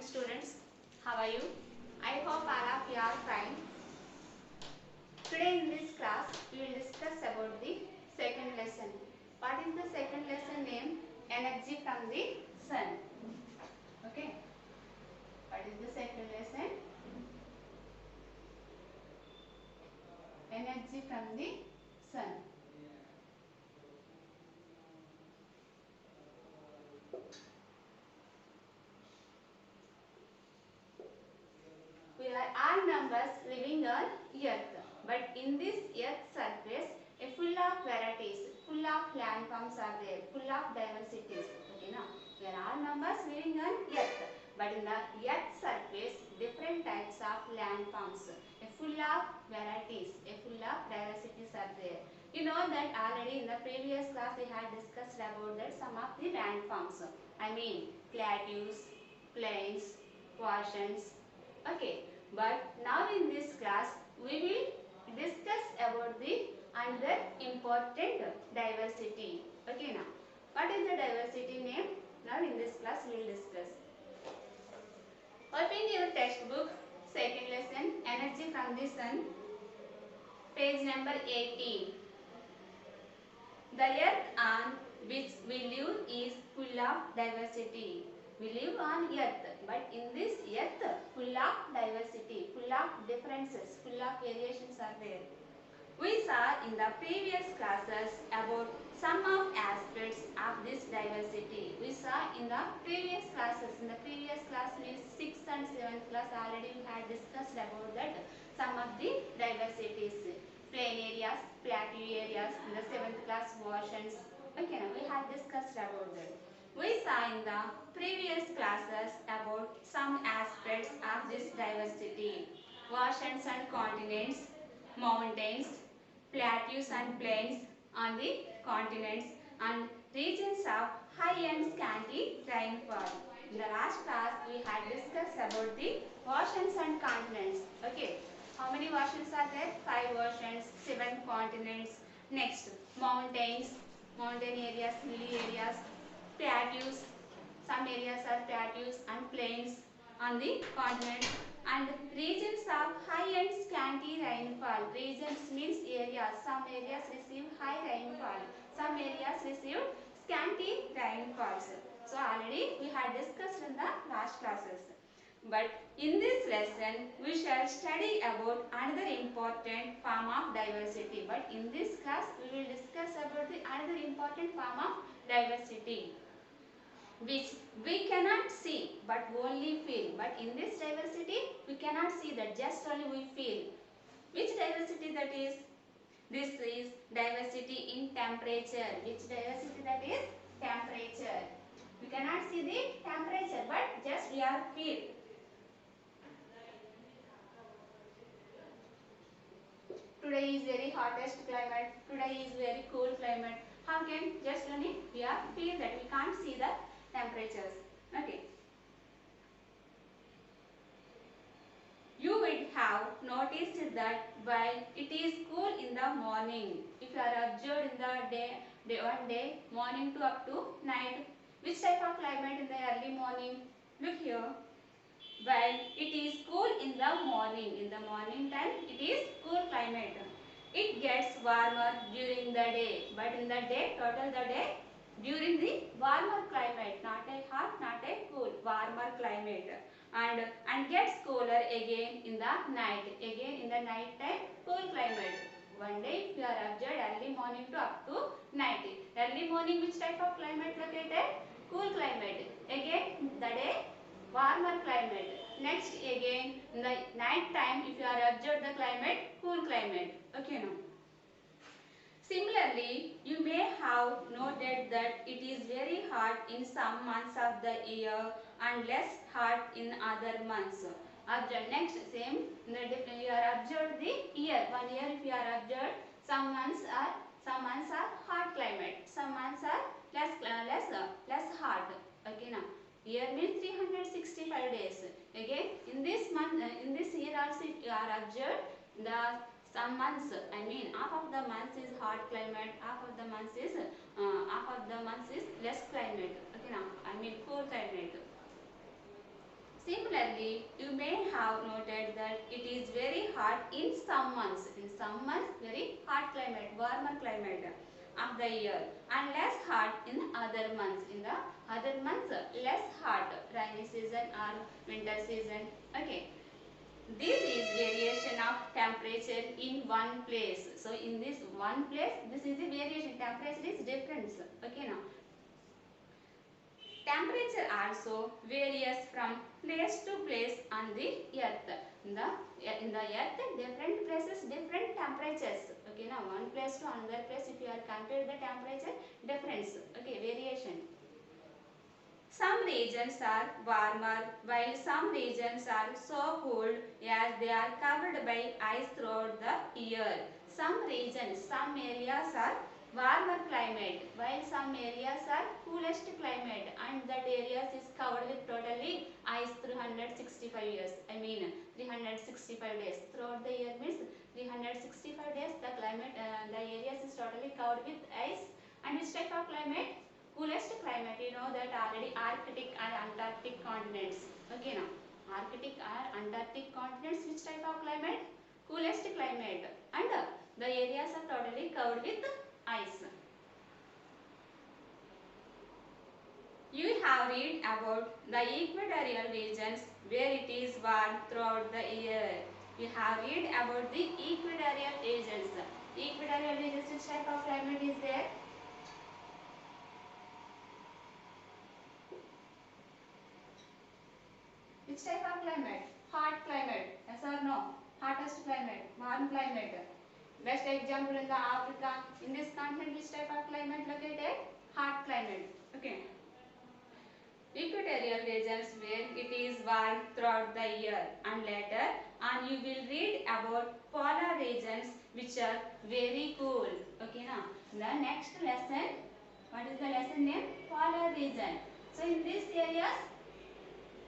morning students. How are you? I hope all of you are fine. Today in this class we will discuss about the second lesson. What is the second lesson name? Energy from the sun. Okay. What is the second lesson? Energy from the sun. We are all members living on earth, but in this earth surface a full of varieties, full of landforms are there, full of diversities. Okay, now we are all members living on earth, but in the earth surface different types of landforms, a full of varieties, a full of diversities are there. You know that already in the previous class we had discussed about that some of the landforms. I mean plateaus, plains, oceans. Okay, but now in this class we will discuss about the another important diversity. Okay, now what is the diversity name? Now in this class we will discuss. Open your textbook, second lesson, energy from the sun, page number 18. The earth on which we live is full of diversity. We live on earth, but in this earth full of diversity, full of differences, full of variations are there. We saw in the previous classes about some of aspects of this diversity. We saw in the previous classes, in the previous class means 6th and 7th class already we had discussed about that some of the diversities. Plain areas, plateau areas, in the 7th class oceans. Okay, now we had discussed about that. We saw in the previous classes about some aspects of this diversity. Oceans and continents, mountains, plateaus and plains on the continents, and regions of high and scanty rainfall. In the last class we had discussed about the oceans and continents. Okay. How many oceans are there? 5 oceans, 7 continents. Next, mountains, mountain areas, hilly areas, plateaus. Some areas are plateaus and plains on the continent. And regions of high and scanty rainfall. Regions means areas. Some areas receive high rainfall. Some areas receive scanty rainfalls. So already we had discussed in the last classes. But in this lesson, we shall study about another important form of diversity. But in this class, we will discuss about the another important form of diversity, which we cannot see but only feel. But in this diversity, we cannot see that, just only we feel. Which diversity that is? This is diversity in temperature. Which diversity that is? Temperature. We cannot see the temperature, but just we are feel. Today is very hottest climate. Today is very cool climate. How can just only we are feel that, we can't see the temperatures. Okay. You would have noticed that while it is cool in the morning, if you are observed in the one day morning to up to night, which type of climate in the early morning? Look here. While it is cool in the morning time it is cool climate. It gets warmer during the day, but in the day, total the day, during the warmer climate, not a hot, not a cool, warmer climate, and gets cooler again in the night. Again in the night time, cool climate. One day if you are observed early morning to up to night. Early morning which type of climate located? Cool climate. Again the day, warmer climate. Next again in the night time if you are observed the climate, cool climate. Okay now. Similarly, you may have noted that it is very hot in some months of the year and less hot in other months. Observe next same in the you are observed the year. 1 year if you are observed, some months are hot climate, some months are less hot. Okay now. Year means 365 days. Again, in this month, in this year also, if you are observed, the some months, I mean, half of the months is hot climate, half of the months is less climate. Okay now, I mean cool climate. See, Particularly, you may have noted that it is very hot in some months. In some months, very hot climate, warmer climate of the year, and less hot in other months. In the other months, less hot, rainy season or winter season. Okay. This is variation of temperature in one place. So in this one place, this is the variation. Temperature is difference. Okay now. Temperature also varies from place to place on the earth. In the earth, different places, different temperatures. Okay now, one place to another place, if you are compare the temperature difference. Okay, variation. Some regions are warmer while some regions are so cold as they are covered by ice throughout the year. Some regions, some areas are warmer climate while some areas are coolest climate, and that areas is covered with totally ice 365 years. I mean 365 days. Throughout the year means 365 days the climate, the areas is totally covered with ice. And which type of climate? Coolest climate, you know that already, Arctic and Antarctic continents. Okay now, Arctic or Antarctic continents, which type of climate? Coolest climate, and the areas are totally covered with ice. You have read about the equatorial regions where it is warm throughout the year. You have read about the equatorial regions. Equatorial regions, which type of climate is there? Which type of climate? Hot climate. Yes or no? Hottest climate. Warm climate. Best example in the Africa. In this continent, which type of climate located? Hot climate. Okay. Equatorial regions where it is warm throughout the year, and later on you will read about polar regions which are very cool. Okay now. The next lesson, what is the lesson name? Polar region. So in these areas,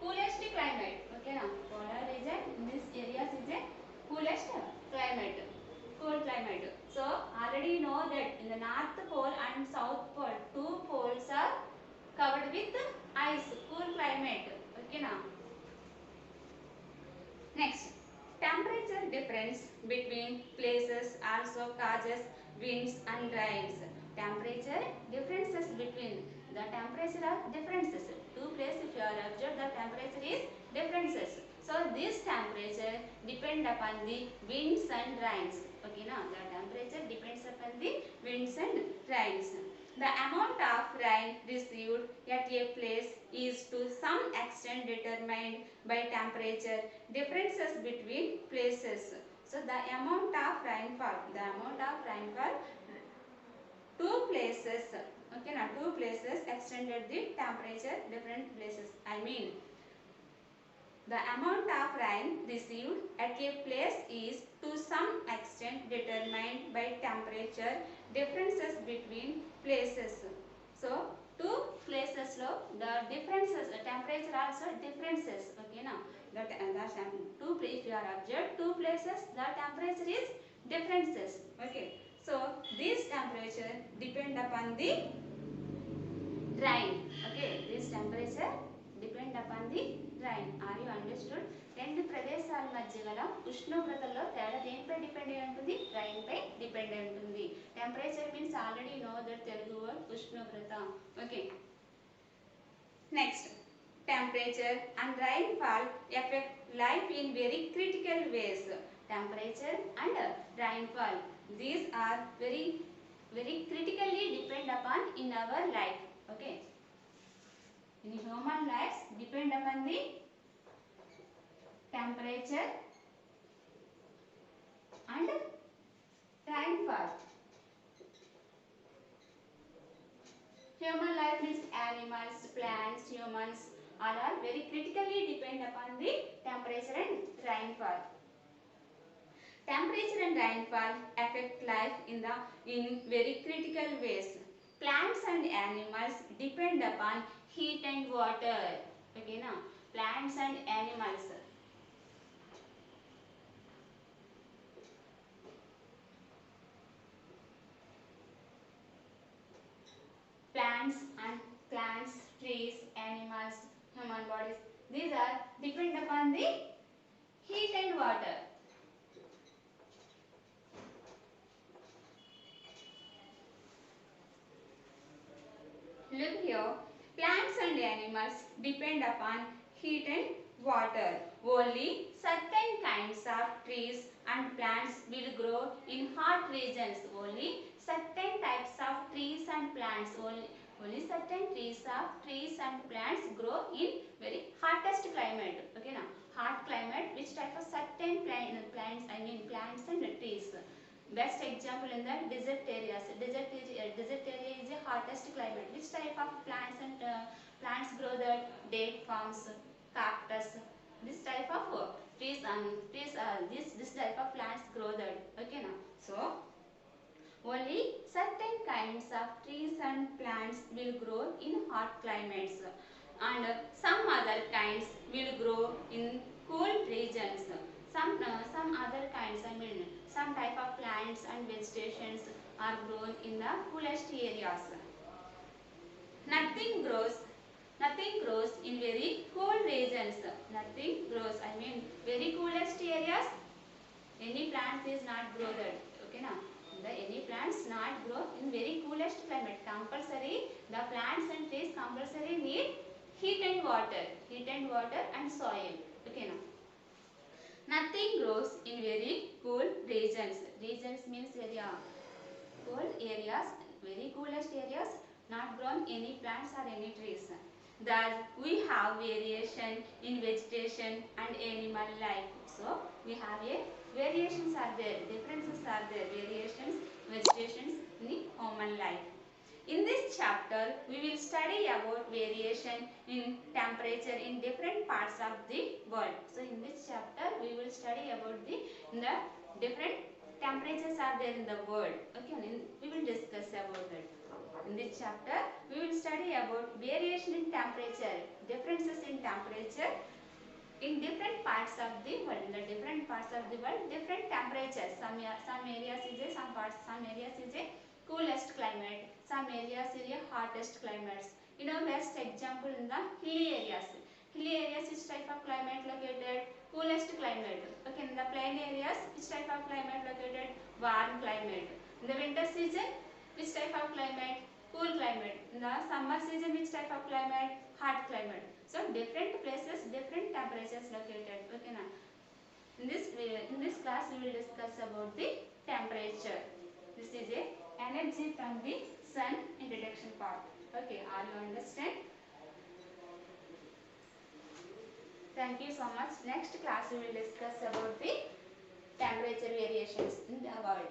coolest climate. Okay now, polar region in this area is a coolest climate, cold climate. So already you know that in the north pole and south pole, two poles are covered with ice, cool climate. Okay now. Next, temperature difference between places also causes winds and rains. Temperature differences between the temperature are differences. Two places, if you are observed, the temperature is differences. So this temperature depend upon the winds and rains. Okay now, the temperature depends upon the winds and rains. The amount of rain received at a place is to some extent determined by temperature differences between places. So the amount of rainfall, two places, okay now, two places extended the temperature different places. I mean the amount of rain received at a place is to some extent determined by temperature differences between places. So two places lo the differences, temperature also differences. Okay now, two, if you are observed two places, the temperature is differences. Okay, so this temperature depend upon the rain. Okay, this temperature depend upon the rain. Are you understood? రెండు ప్రదేశాల మధ్య గల ఉష్ణోగ్రతల్లో తేడా దేనిపై depend అయి ఉంటుంది? Rain పై depend అయి ఉంటుంది. Temperature means already know that Telugu word ఉష్ణోగ్రత. Okay, next, temperature and rainfall affect life in very critical ways. Temperature and rainfall, these are very critically depend upon in our life. Okay, in human lives depend upon the temperature and rainfall. Human life means animals, plants, humans, all are very critically depend upon the temperature and rainfall. Temperature and rainfall affect life in very critical ways. Plants and animals depend upon heat and water. Okay now, plants and animals. Plants, trees, animals, human bodies, These are depend upon the heat and water. Look here, plants and animals depend upon heat and water. Only certain kinds of trees and plants will grow in hot regions. Only certain types of trees and plants. Only certain trees and plants grow in very hottest climate. Okay now, hot climate. Which type of certain plants? I mean plants and trees. Best example in the desert areas. Desert area is the hottest climate. Which type of plants and plants grow there? Date palms, cactus. This type of this type of plants grow there. Okay now. So only certain kinds of trees and plants will grow in hot climates, and some other kinds will grow in cool regions. Some other kinds, I mean some type of plants and vegetations are grown in the coolest areas. Nothing grows Nothing grows in very cold regions. Nothing grows, I mean very coolest areas. Any plants is not grow there. Okay now, any plants not grow in very coolest climate. Compulsory the plants and trees compulsory need heat and water and soil. Okay now, nothing grows in very cool regions. Regions means area. Cold areas, very coolest areas, not grown any plants or any trees. Thus, we have variation in vegetation and animal life. So, we have a variations are there, differences are there, variations, vegetations in the human life. In this chapter, we will study about variation in temperature in different parts of the world. So, in this chapter, we will study about the different temperatures are there in the world. Okay, we will discuss about that. In this chapter, we will study about variation in temperature, differences in temperature in different parts of the world. In the different parts of the world, different temperatures. Some areas is a, some areas is a coolest climate. Some areas is a hottest climates. Best example in the hilly areas. Hilly areas, which type of climate located? Coolest climate. Okay, in the plain areas, which type of climate located? Warm climate. In the winter season, which type of climate? Cool climate. In the summer season, which type of climate? Hot climate. So different places, different temperatures located. Okay now. In this class, we will discuss about the temperature. This is a energy from the sun introduction part. Okay, are you understand? Thank you so much. Next class, we will discuss about the temperature variations in the world.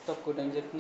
తక్కువ time చెప్తున్నా